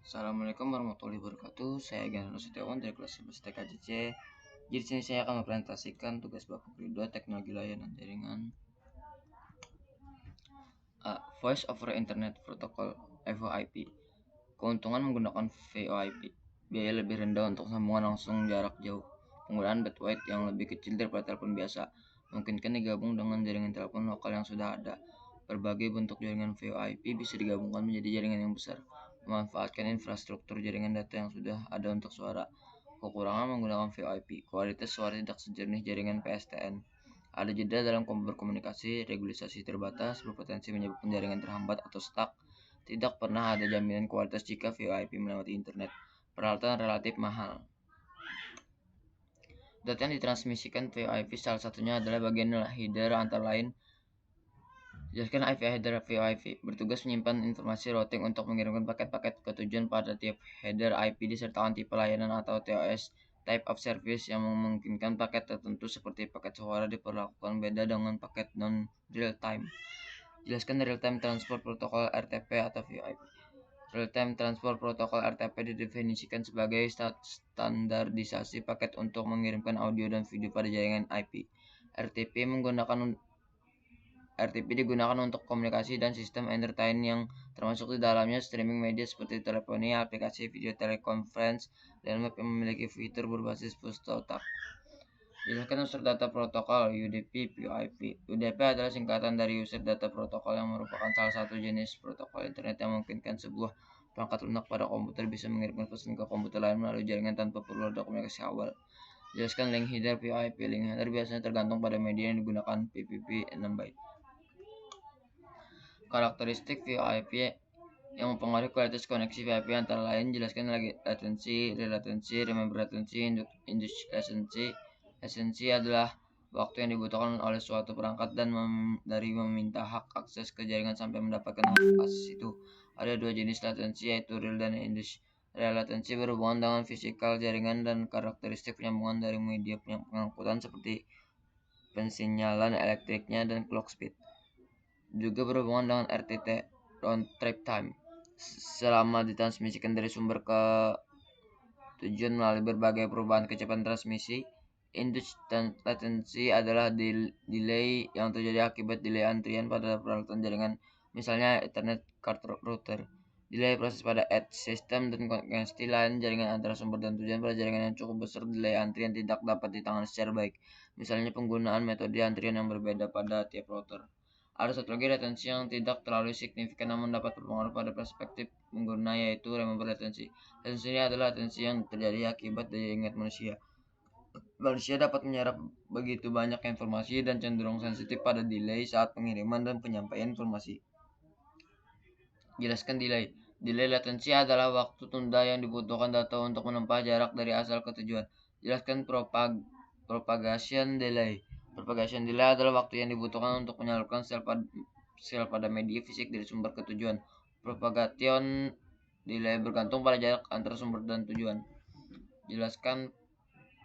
Assalamualaikum warahmatullahi wabarakatuh. Saya Gana Setiawan dari kelas 11 TKJC. Jadi di sini saya akan mempresentasikan tugas bab 2 teknologi layanan jaringan Voice over Internet Protocol (VoIP). Keuntungan menggunakan VoIP: biaya lebih rendah untuk sambungan langsung jarak jauh, penggunaan bandwidth yang lebih kecil daripada telepon biasa, memungkinkan digabung dengan jaringan telepon lokal yang sudah ada. Berbagai bentuk jaringan VoIP bisa digabungkan menjadi jaringan yang besar, memanfaatkan infrastruktur jaringan data yang sudah ada untuk suara. Kekurangan menggunakan VoIP: kualitas suara tidak sejernih jaringan PSTN. Ada jeda dalam berkomunikasi, regulasi terbatas, berpotensi menyebabkan jaringan terhambat atau stuck. Tidak pernah ada jaminan kualitas jika VoIP melewati internet. Peralatan relatif mahal. Data yang ditransmisikan VoIP salah satunya adalah bagian header antara lain. Jelaskan IP header VoIP. Bertugas menyimpan informasi routing untuk mengirimkan paket-paket ke tujuan. Pada tiap header IP disertakan tipe layanan atau TOS, type of service, yang memungkinkan paket tertentu seperti paket suara diperlakukan beda dengan paket non-real time. Jelaskan real-time transport protocol RTP atau VoIP. Real-time transport protocol RTP didefinisikan sebagai standarisasi paket untuk mengirimkan audio dan video pada jaringan IP. RTP digunakan untuk komunikasi dan sistem entertain yang termasuk di dalamnya streaming media seperti teleponi, aplikasi video teleconference, dan web yang memiliki fitur berbasis push to talk. Jelaskan user data protokol (UDP, VoIP). UDP adalah singkatan dari user data protocol yang merupakan salah satu jenis protokol internet yang memungkinkan sebuah perangkat lunak pada komputer bisa mengirimkan pesan ke komputer lain melalui jaringan tanpa perlu ada komunikasi awal. Jelaskan link header VoIP. Link header biasanya tergantung pada media yang digunakan, PPP 6 byte. Karakteristik VoIP yang mempengaruhi kualitas koneksi VoIP antara lain: jelaskan latensi, relatensi, remember latensi, induced latency. Latensi adalah waktu yang dibutuhkan oleh suatu perangkat dan dari meminta hak akses ke jaringan sampai mendapatkan hak akses itu. Ada dua jenis latensi, yaitu real dan induced. Real latensi berhubungan dengan fisikal jaringan dan karakteristik penyambungan dari media pengangkutan seperti pensinyalan elektriknya dan clock speed. Juga berhubungan dengan RTT, round trip time, selama ditransmisikan dari sumber ke tujuan melalui berbagai perubahan kecepatan transmisi. Induced latency adalah delay yang terjadi akibat delay antrian pada peralatan jaringan, misalnya Ethernet card router. Delay proses pada edge system dan koneksi lain jaringan antara sumber dan tujuan. Pada jaringan yang cukup besar, delay antrian tidak dapat ditangani secara baik, misalnya penggunaan metode antrian yang berbeda pada tiap router. Ada satu lagi latensi yang tidak terlalu signifikan namun dapat berpengaruh pada perspektif pengguna, yaitu remember latensi. Latensi ini adalah latensi yang terjadi akibat daya ingat manusia. Manusia dapat menyerap begitu banyak informasi dan cenderung sensitif pada delay saat pengiriman dan penyampaian informasi. Jelaskan delay. Delay latensi adalah waktu tunda yang dibutuhkan data untuk menempuh jarak dari asal ke tujuan. Jelaskan propagation delay. Propagation delay adalah waktu yang dibutuhkan untuk menyalurkan sel pada media fisik dari sumber ke tujuan. Propagation delay bergantung pada jarak antara sumber dan tujuan. Jelaskan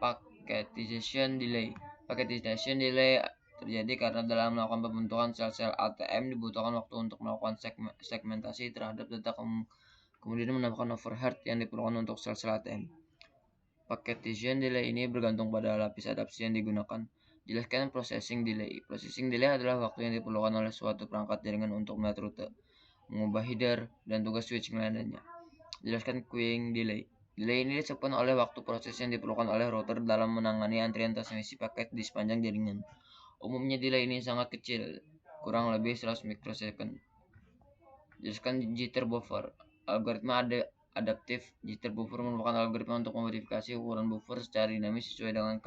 packetization delay. Packetization delay terjadi karena dalam melakukan pembentukan sel-sel ATM dibutuhkan waktu untuk melakukan segmentasi terhadap data, kemudian menambahkan overhead yang diperlukan untuk sel-sel ATM. Packetization delay ini bergantung pada lapis adaptasi yang digunakan. Jelaskan processing delay. Processing delay adalah waktu yang diperlukan oleh suatu perangkat jaringan untuk melihat rute, mengubah header, dan tugas switching lainnya. Jelaskan queuing delay. Delay ini disebabkan oleh waktu proses yang diperlukan oleh router dalam menangani antrian transmisi paket di sepanjang jaringan. Umumnya delay ini sangat kecil, kurang lebih 100 mikrosecond. Jelaskan jitter buffer. Algoritma adaptif jitter buffer merupakan algoritma untuk memodifikasi ukuran buffer secara dinamis sesuai dengan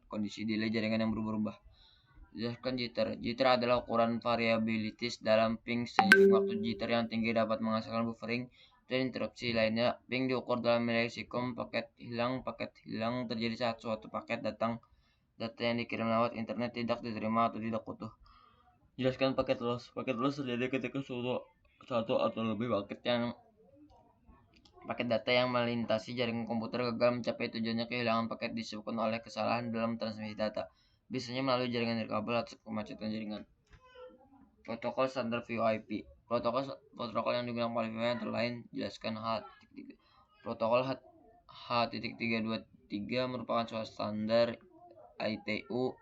kondisi delay jaringan yang berubah-ubah. Jelaskan jitter. Jitter adalah ukuran variabilitas dalam ping. Seiring waktu jitter yang tinggi dapat menghasilkan buffering dan interupsi lainnya. Ping diukur dalam milisekund. Paket hilang terjadi saat suatu paket datang. Data yang dikirim lewat internet tidak diterima atau tidak utuh. Jelaskan paket loss. Paket loss terjadi ketika satu atau lebih paket data yang melintasi jaringan komputer gagal mencapai tujuannya. Kehilangan paket disebabkan oleh kesalahan dalam transmisi data, biasanya melalui jaringan nirkabel atau kemacetan jaringan. Protokol standar VoIP. Protokol yang digunakan oleh VoIP antara lain. Jelaskan hal. Protokol H.323 merupakan suatu standar ITU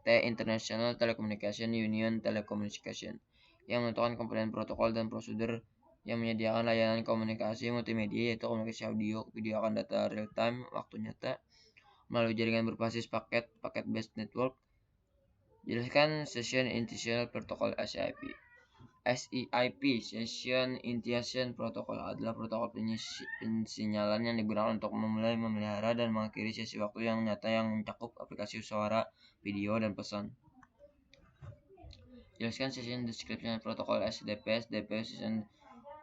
International Telecommunication Union Telecommunication yang menentukan komponen protokol dan prosedur yang menyediakan layanan komunikasi multimedia, yaitu komunikasi audio, video, akan data real time waktu nyata melalui jaringan berbasis paket based network. Jelaskan Session Initial Protocol SEIP. Session Initiation Protocol adalah protokol pensinyalan yang digunakan untuk memulai, memelihara, dan mengakhiri sesi waktu yang nyata yang mencakup aplikasi suara, video, dan pesan. Jelaskan Session Description Protocol SDP. Session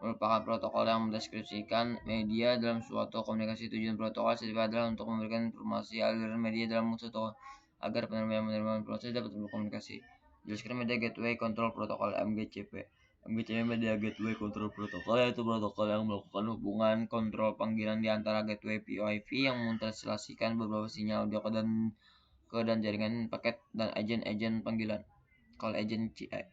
merupakan protokol yang mendeskripsikan media dalam suatu komunikasi. Tujuan protokol SDP adalah untuk memberikan informasi aliran media dalam suatu agar penerima yang menerima proses dapat berkomunikasi. Jelaskan Media Gateway Control Protocol MGCP. MGCP Media Gateway Control Protocol yaitu protokol yang melakukan hubungan kontrol panggilan di antara gateway VoIP yang mentranslasikan beberapa sinyal audio ke dan jaringan paket dan agen panggilan. Call Agent CI.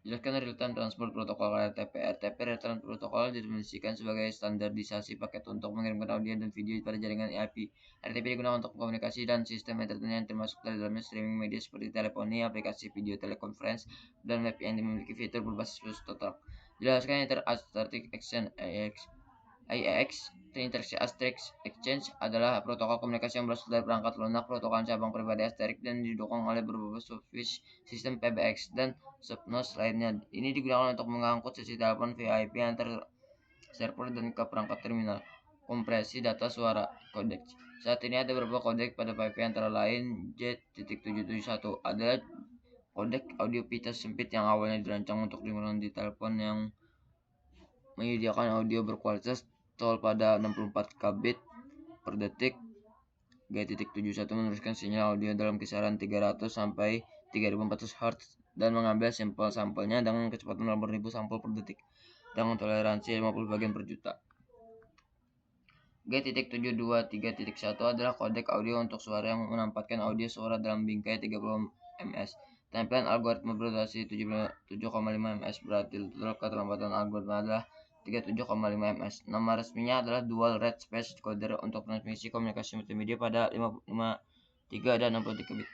Jelaskan Real-Time Transport Protocol RTP. RTP Real-Time Protocol didefinisikan sebagai standarisasi paket untuk mengirimkan audio dan video pada jaringan IP. RTP digunakan untuk komunikasi dan sistem entertainment termasuk dalamnya streaming media seperti teleponi, aplikasi video teleconference, dan web yang memiliki fitur berbasis push to talk. Jelaskan Inter-Astrix Exchange IEX. Inter-Astrix Exchange adalah protokol komunikasi yang berasal dari perangkat lunak protokol cabang pribadi Asterix dan didukung oleh beberapa subswitch sistem PBX dan subNOS lainnya. Ini digunakan untuk mengangkut sesi telepon VIP antar server dan ke perangkat terminal. Kompresi data suara codec. Saat ini ada beberapa codec pada VIP antara lain J.771 adalah codec audio pita sempit yang awalnya dirancang untuk digunakan di telepon yang menyediakan audio berkualitas tol pada 64 kbit per detik. G.71 meneruskan sinyal audio dalam kisaran 300 sampai 3400 Hz dan mengambil sampel-sampelnya dengan kecepatan 8000 sampel per detik dengan toleransi 50 bagian per juta. G.723.1 adalah kodek audio untuk suara yang menempatkan audio suara dalam bingkai 30 ms. Tampilan algoritma berdurasi 7,5 ms, berarti total keterlambatan algoritma adalah 37,5 ms. Nama resminya adalah Dual Rate Space Encoder untuk transmisi komunikasi multimedia pada 53 dan 63 bit.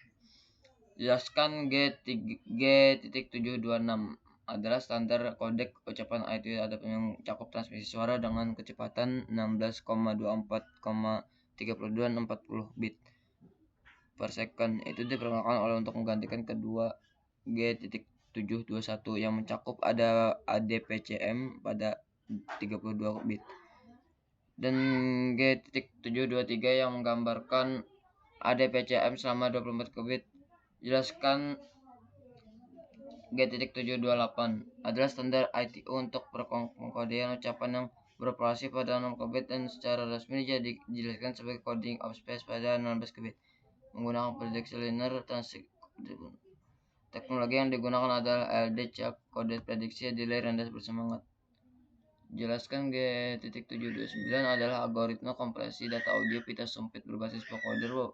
Jelaskan G.726 adalah standar kodek ucapan ITU yang mencakup transmisi suara dengan kecepatan 16,24,3240 bit per second. Itu diperkenalkan oleh untuk menggantikan kedua G.721 yang mencakup ada ADPCM pada 32 bit dan G.723 yang menggambarkan ADPCM selama 24 bit. Jelaskan G.728 adalah standar ITU untuk pengkodean ucapan yang beroperasi pada 6 bit dan secara resmi dijelaskan sebagai coding of space pada 16 bit menggunakan prediksi linear transition. Teknologi yang digunakan adalah LDC, kode prediksi delay rendah bersemangat. Jelaskan G.729 adalah algoritma kompresi data audio pita sempit berbasis vocoder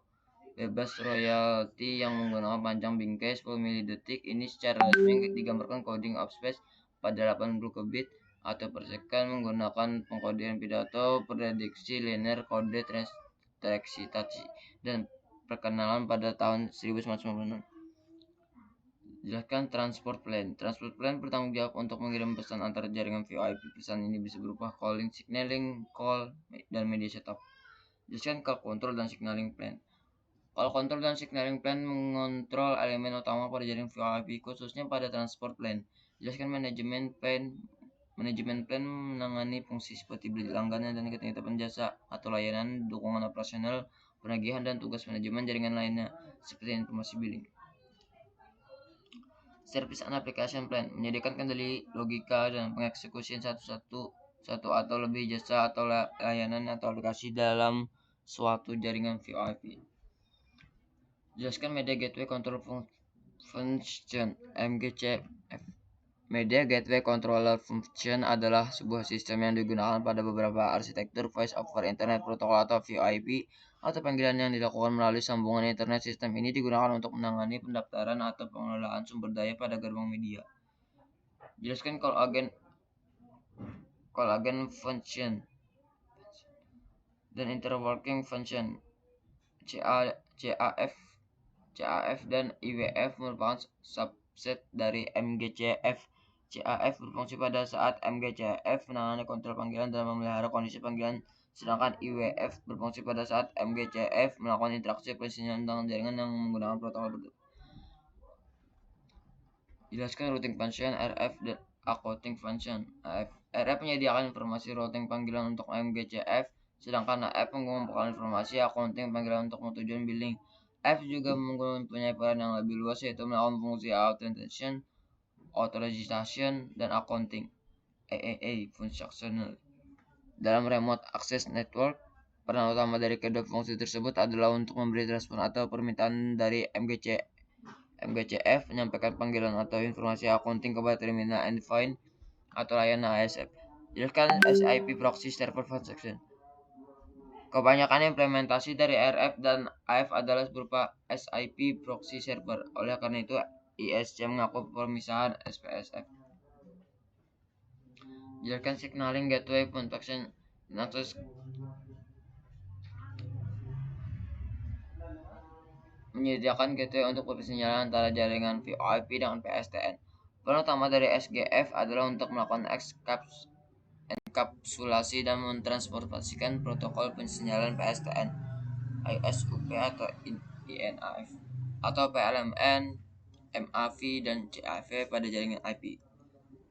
bebas royalti yang menggunakan panjang bingkai 10 milidetik. Ini secara resmi digambarkan coding of space pada 80 bit atau per second menggunakan pengkodean pidato prediksi linear kode tereksitasi dan perkenalan pada tahun 1996. Jelaskan Transport Plan. Transport Plan bertanggung jawab untuk mengirim pesan antar jaringan VoIP. Pesan ini bisa berupa calling, signaling, call, dan media setup. Jelaskan Call Control dan Signaling Plan. Call Control dan Signaling Plan mengontrol elemen utama pada jaringan VoIP, khususnya pada Transport Plan. Jelaskan Manajemen Plan. Manajemen Plan menangani fungsi seperti beli langganan dan ketetapan jasa atau layanan, dukungan operasional, penagihan, dan tugas manajemen jaringan lainnya seperti informasi billing. Service and Application Plan menyediakan kendali logika dan pengeksekusian satu atau lebih jasa atau layanan atau aplikasi dalam suatu jaringan VoIP. Jelaskan Media Gateway Control Function MGCF. Media Gateway Controller Function adalah sebuah sistem yang digunakan pada beberapa arsitektur Voice over Internet Protocol atau VoIP atau panggilan yang dilakukan melalui sambungan internet. Sistem ini digunakan untuk menangani pendaftaran atau pengelolaan sumber daya pada gerbang media. Jelaskan Call Agent Function. dan interworking function. CAF dan IWF merupakan subset dari MGCF. CAF berfungsi pada saat MGCF menangani kontrol panggilan dan memelihara kondisi panggilan, sedangkan IWF berfungsi pada saat MGCF melakukan interaksi persinyalan dengan jaringan yang menggunakan protokol. Jelaskan routing function RF dan accounting function AF. RF menyediakan informasi routing panggilan untuk MGCF, sedangkan AF mengumpulkan informasi accounting panggilan untuk tujuan billing. F juga mempunyai peran yang lebih luas, yaitu melakukan fungsi authentication, authorization, dan accounting AAA functional. Dalam remote access network, peran utama dari kedua fungsi tersebut adalah untuk memberi respon atau permintaan dari MGCF, menyampaikan panggilan atau informasi accounting kepada terminal endpoint atau layanan ASF. Jelaskan SIP proxy server transaction. Kebanyakan implementasi dari RF dan AF adalah berupa SIP proxy server. Oleh karena itu, ISC mengaku pemisahan SPSF. Jelaskan signaling gateway function dan akses menyediakan gateway untuk persinyalan antara jaringan VoIP dengan PSTN. Peran utama dari SGF adalah untuk melakukan enkapsulasi dan mentransportasikan protokol persinyalan PSTN, ISUP atau INAF, atau PLMN, MAV, dan CAV pada jaringan IP.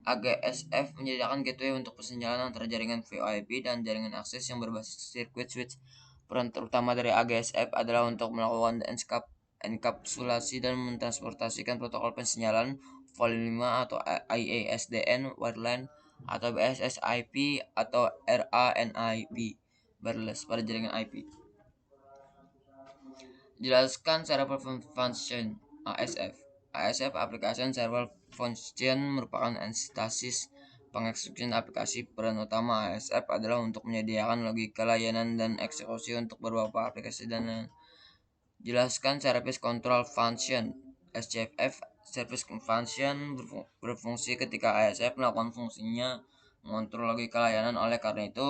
AGSF menyediakan gateway untuk persinyalan antara jaringan VoIP dan jaringan akses yang berbasis circuit switch. Peran terutama dari AGSF adalah untuk melakukan enkapsulasi dan mentransportasikan protokol persinyalan VoLTE 5 atau IASDN wireline atau BSS IP atau RANIP wireless pada jaringan IP. Jelaskan server function ASF. ASF Application Server Function merupakan sintaksis pengeksekusian aplikasi. Peran utama ASF adalah untuk menyediakan logika layanan dan eksekusi untuk beberapa aplikasi dan jelaskan Service Control Function. SCF Service Function berfungsi ketika ASF melakukan fungsinya mengontrol logika layanan. Oleh karena itu,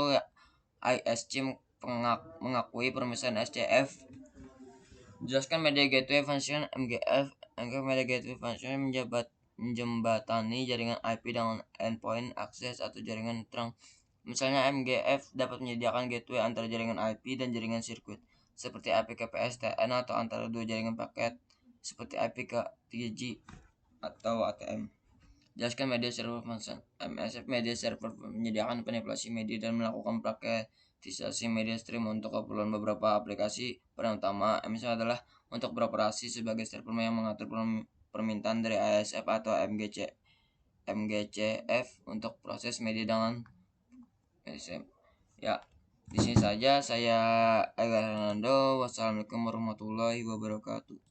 ISC mengakui permisan SCF. Jelaskan Media Gateway Function MGF. Media Gateway Function menjembatani jaringan IP dengan endpoint akses atau jaringan terang. Misalnya MGF dapat menyediakan gateway antara jaringan IP dan jaringan sirkuit, seperti IP ke PSTN, atau antara dua jaringan paket seperti IP ke 3G atau ATM. Jelaskan Media Server Function. MSF Media Server menyediakan manipulasi media dan melakukan paketisasi media stream untuk keperluan beberapa aplikasi. Peran utama MSF adalah untuk beroperasi sebagai server yang mengatur permintaan dari ASF atau MGCF untuk proses media dengan SM. Ya, di sini saja saya Ega Hernando. Wassalamualaikum warahmatullahi wabarakatuh.